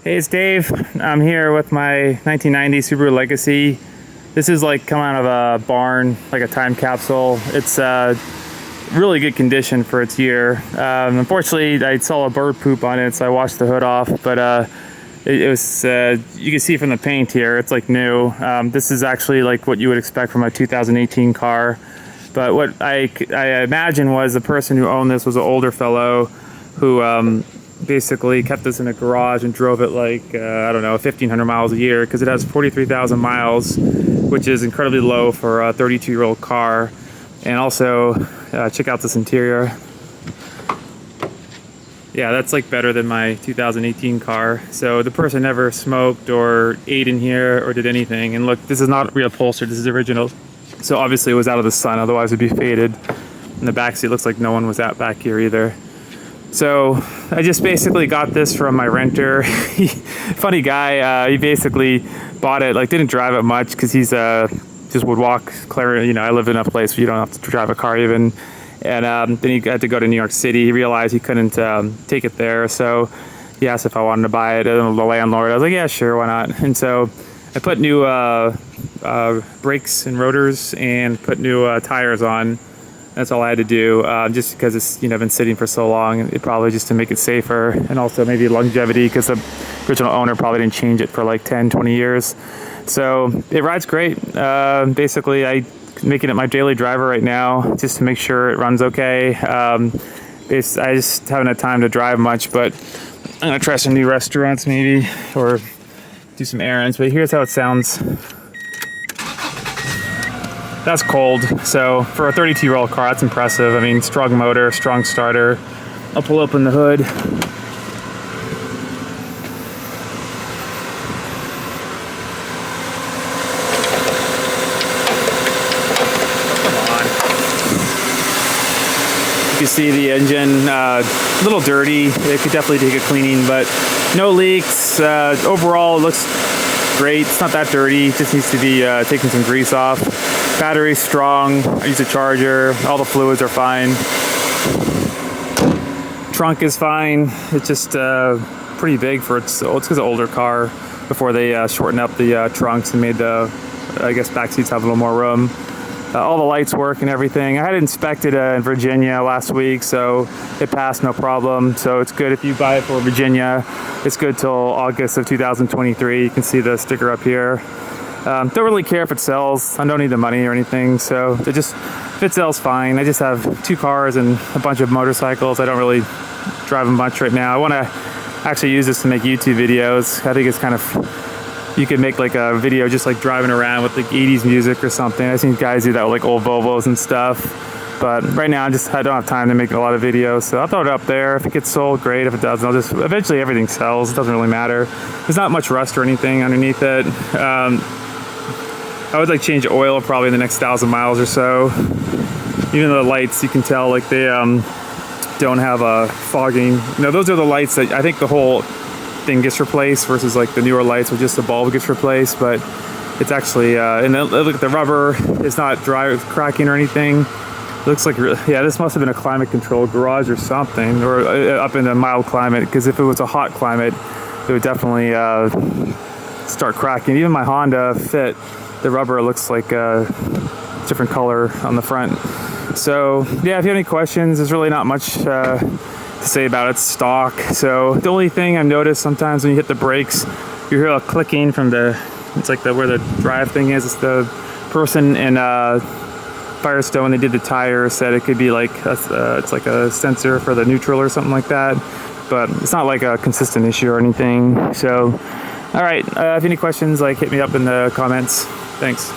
Hey, it's Dave. I'm here with my 1990 Subaru Legacy. This is like coming out of a barn, like a time capsule. It's really good condition for its year. Unfortunately, I saw a bird poop on it, so I washed the hood off. But it was, you can see from the paint here, it's like new. This is actually like what you would expect from a 2018 car. But what I imagine was the person who owned this was an older fellow who basically kept this in a garage and drove it like, I don't know, 1,500 miles a year, because it has 43,000 miles, which is incredibly low for a 32-year-old car. And also, check out this interior. Yeah, that's like better than my 2018 car. So the person never smoked or ate in here or did anything. And look, this is not reupholstered, this is original. So obviously it was out of the sun, otherwise it'd be faded. And the back seat looks like no one was out back here either. So I just basically got this from my renter. Funny guy, he basically bought it, like didn't drive it much because he's just would walk clear, you know, I live in a place where you don't have to drive a car even. And then he had to go to New York City. He realized he couldn't take it there. So he asked if I wanted to buy it. And the landlord, I was like, yeah, sure, why not? And so I put new brakes and rotors and put new tires on. That's all I had to do, just because it's, you know, been sitting for so long. It probably just to make it safer, and also maybe longevity, because the original owner probably didn't change it for like 10, 20 years. So it rides great. Basically, I'm making it my daily driver right now, just to make sure it runs okay. I just haven't had time to drive much, but I'm gonna try some new restaurants maybe, or do some errands. But here's how it sounds. That's cold, so for a 32-year-old car, that's impressive. I mean, strong motor, strong starter. I'll pull open the hood. Come on. You can see the engine, a little dirty. It could definitely take a cleaning, but no leaks. Overall, it looks great. It's not that dirty. It just needs to be taking some grease off. Battery's strong. I use a charger. All the fluids are fine. Trunk is fine. It's just pretty big for it's because an older car. Before they shortened up the trunks and made the, I guess, back seats have a little more room. All the lights work and everything. I had it inspected in Virginia last week, so it passed no problem. So it's good if you buy it for Virginia. It's good till August of 2023. You can see the sticker up here. Don't really care if it sells. I don't need the money or anything, so if it sells, fine. I just have 2 cars and a bunch of motorcycles. I don't really drive them much right now. I want to actually use this to make YouTube videos. I think it's kind of, you could make like a video just like driving around with like 80s music or something. I've seen guys do that with like old Volvos and stuff. But right now I don't have time to make a lot of videos, so I'll throw it up there. If it gets sold, great. If it doesn't, eventually everything sells. It doesn't really matter. There's not much rust or anything underneath it. I would like change oil probably in the next 1,000 miles or so. Even the lights, you can tell like they don't have a fogging. You know, those are the lights that I think the whole thing gets replaced versus like the newer lights where just the bulb gets replaced. But it's actually, and then look at the rubber, it's not dry or cracking or anything. It looks like, yeah, this must have been a climate controlled garage or something, or up in a mild climate, because if it was a hot climate, it would definitely start cracking. Even my Honda Fit, the rubber looks like a different color on the front. So yeah, if you have any questions, there's really not much to say about it. Stock. So the only thing I've noticed sometimes when you hit the brakes, you hear a clicking from it's like where the drive thing is. It's the person in Firestone, when they did the tires, said it could be like it's like a sensor for the neutral or something like that. But it's not like a consistent issue or anything. So all right, if any questions, like hit me up in the comments. Thanks.